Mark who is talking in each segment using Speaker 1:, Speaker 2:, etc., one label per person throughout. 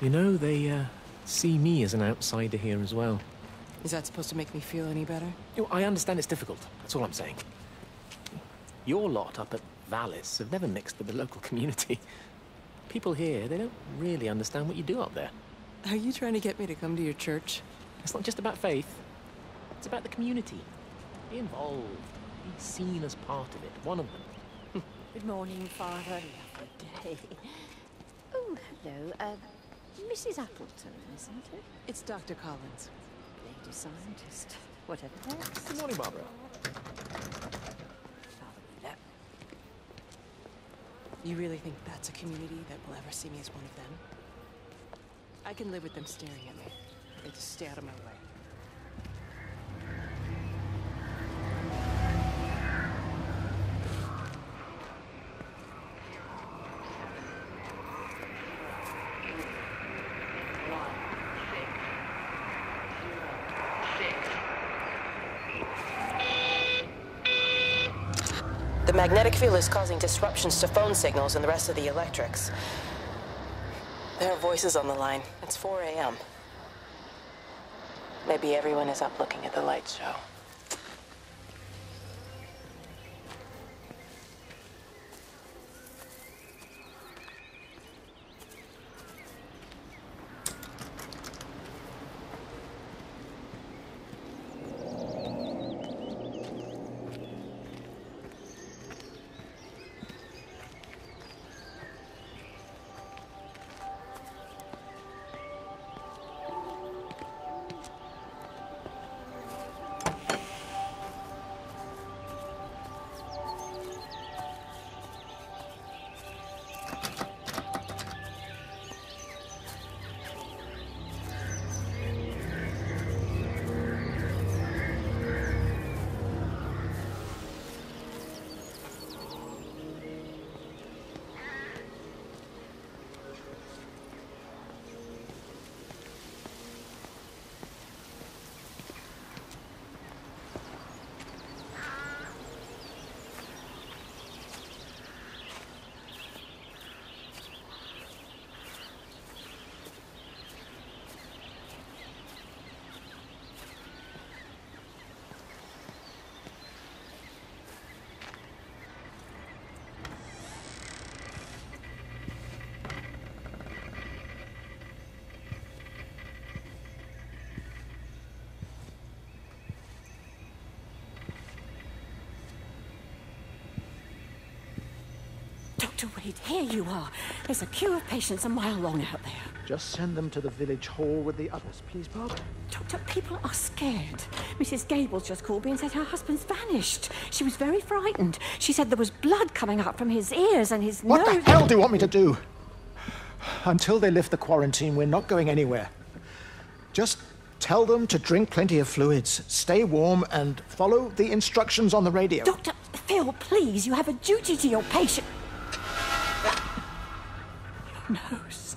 Speaker 1: You know, they see me as an outsider here as well.
Speaker 2: Is that supposed to make me feel any better?
Speaker 1: You know, I understand it's difficult. That's all I'm saying. Your lot up at Vallis have never mixed with the local community. People here, they don't really understand what you do up there.
Speaker 2: Are you trying to get me to come to your church?
Speaker 1: It's not just about faith. It's about the community. Be involved. Be seen as part of it. One of them.
Speaker 3: Good morning, Father. Lovely day. Oh, hello. Mrs. Appleton, isn't it?
Speaker 2: It's Dr. Collins.
Speaker 3: Lady scientist. Whatever else.
Speaker 1: Good morning, Barbara.
Speaker 3: Father Wheeler.
Speaker 2: You really think that's a community that will ever see me as one of them? I can live with them staring at me. They just stay out of my way. The magnetic field is causing disruptions to phone signals and the rest of the electrics. There are voices on the line. It's 4 a.m. Maybe everyone is up looking at the light show.
Speaker 3: Dr. Wade, here you are. There's a queue of patients a mile long out there.
Speaker 4: Just send them to the village hall with the others, please, Bob.
Speaker 3: Doctor, people are scared. Mrs. Gables just called me and said her husband's vanished. She was very frightened. She said there was blood coming up from his ears and his nose.
Speaker 4: What the hell do you want me to do? Until they lift the quarantine, we're not going anywhere. Just tell them to drink plenty of fluids, stay warm, and follow the instructions on the radio.
Speaker 3: Dr. Phil, please, you have a duty to your patient. Your nose.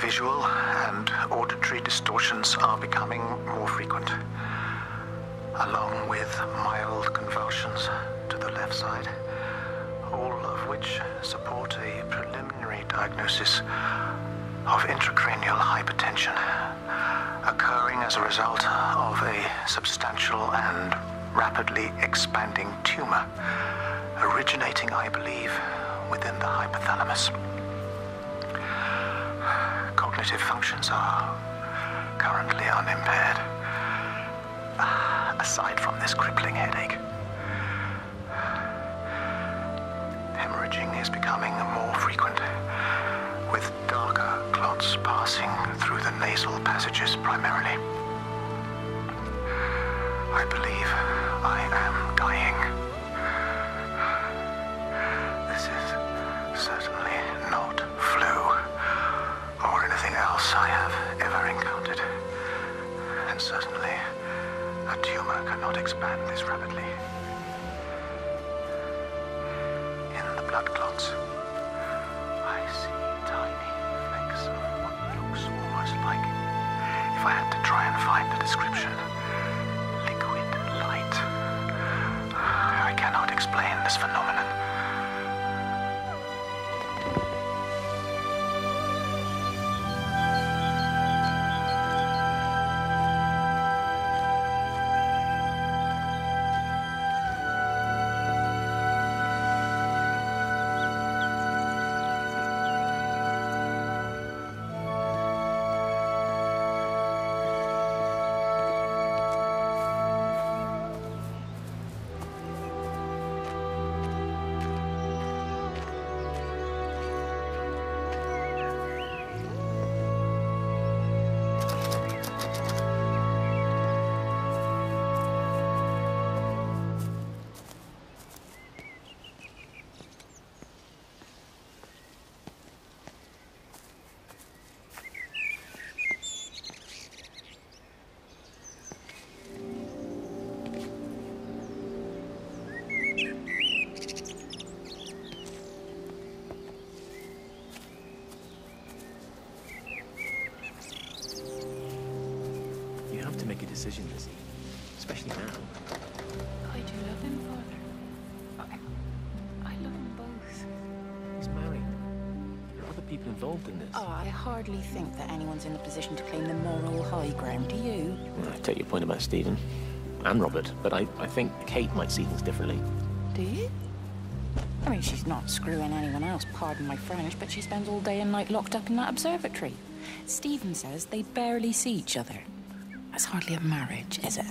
Speaker 5: Visual and auditory distortions are becoming more frequent, along with mild convulsions to the left side, all of which support a preliminary diagnosis of intracranial hypertension, occurring as a result of a substantial and rapidly expanding tumor, originating, I believe, within the hypothalamus. Cognitive functions are currently unimpaired, aside from this crippling headache. Hemorrhaging is becoming more frequent, with darker clots passing through the nasal passages primarily. I believe I am dying. This is certainly not flu or anything else I have ever encountered. And certainly a tumor cannot expand this rapidly. In the blood clots, I see tiny flakes of what looks almost like, if I had to try and find a description, liquid light. I cannot explain this phenomenon.
Speaker 1: Make a decision, Lizzie. Especially now.
Speaker 3: I do love him, Father. I love them both.
Speaker 1: He's married. There are other people involved in this.
Speaker 2: Oh, I hardly think that anyone's in a position to claim the moral high ground, do you?
Speaker 1: Well, I take your point about Stephen and Robert, but I think Kate might see things differently.
Speaker 2: Do you? I mean, she's not screwing anyone else, pardon my French, but she spends all day and night locked up in that observatory. Stephen says they barely see each other. That's hardly a marriage, is it?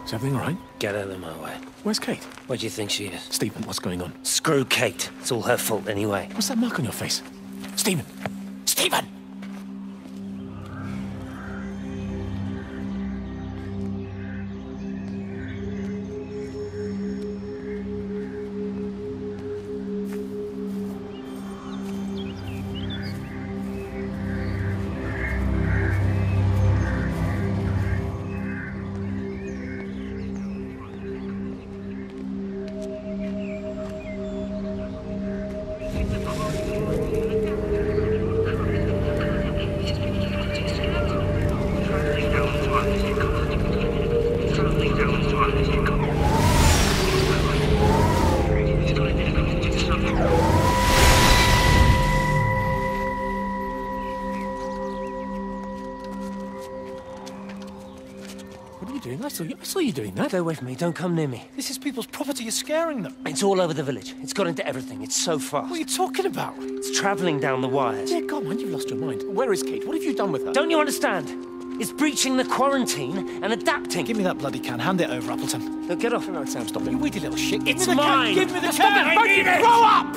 Speaker 1: Is everything all right?
Speaker 6: Get out of my way.
Speaker 1: Where's Kate?
Speaker 6: Where do you think she is?
Speaker 1: Stephen, what's going on?
Speaker 6: Screw Kate. It's all her fault anyway.
Speaker 1: What's that mark on your face? Stephen! Stephen! What are you doing? I saw you doing that.
Speaker 6: Stay away from me. Don't come near me.
Speaker 4: This is people's property. You're scaring them.
Speaker 6: It's all over the village. It's got into everything. It's so fast.
Speaker 4: What are you talking about?
Speaker 6: It's travelling down the wires.
Speaker 1: Dear God, man, you've lost your mind. Where is Kate? What have you done with her?
Speaker 6: Don't you understand? It's breaching the quarantine and adapting.
Speaker 4: Give me that bloody can. Hand it over, Appleton.
Speaker 6: No, get off.
Speaker 1: No, Sam, stop it.
Speaker 4: You weedy little shit.
Speaker 6: It's mine.
Speaker 4: Give me the
Speaker 1: Stop
Speaker 4: can.
Speaker 1: it. Both of you, grow up!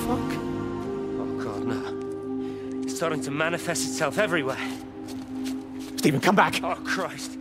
Speaker 6: Fuck. Oh, God, no. It's starting to manifest itself everywhere.
Speaker 1: Stephen, come back.
Speaker 6: Oh, Christ.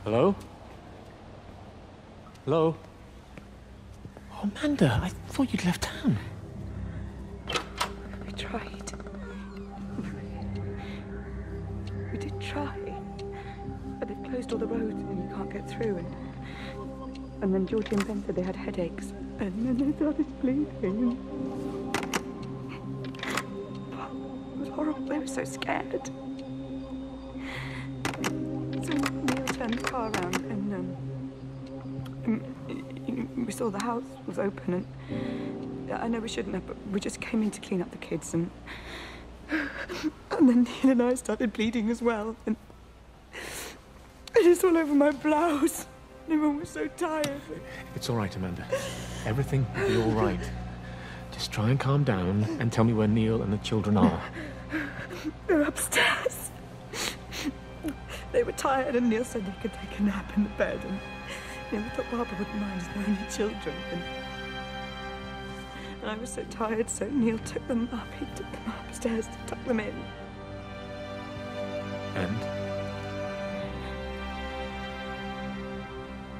Speaker 1: Hello? Hello? Oh, Amanda, I thought you'd left town.
Speaker 3: We tried. We did try. But they've closed all the roads and you can't get through. And then Georgie and Ben said they had headaches. And then they started bleeding. It was horrible. They were so scared. So Neil turned the car around and we saw the house was open and I know we shouldn't have, but we just came in to clean up the kids and then Neil and I started bleeding as well and it's all over my blouse. Everyone was so tired.
Speaker 1: It's all right, Amanda. Everything will be all right. Just try and calm down and tell me where Neil and the children are.
Speaker 3: They're upstairs. They were tired and Neil said they could take a nap in the bed and we thought Barbara wouldn't mind as they're only children. And I was so tired, so Neil took them up. He took them upstairs to tuck them in.
Speaker 1: And?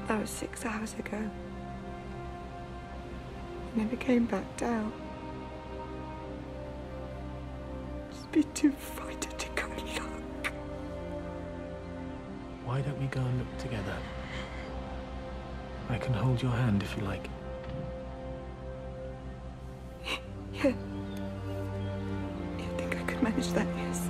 Speaker 3: That was 6 hours ago. They never came back down. Just be too frightened to go and look.
Speaker 1: Why don't we go and look together? I can hold your hand if you like.
Speaker 3: Yeah. I think I could manage that, yes.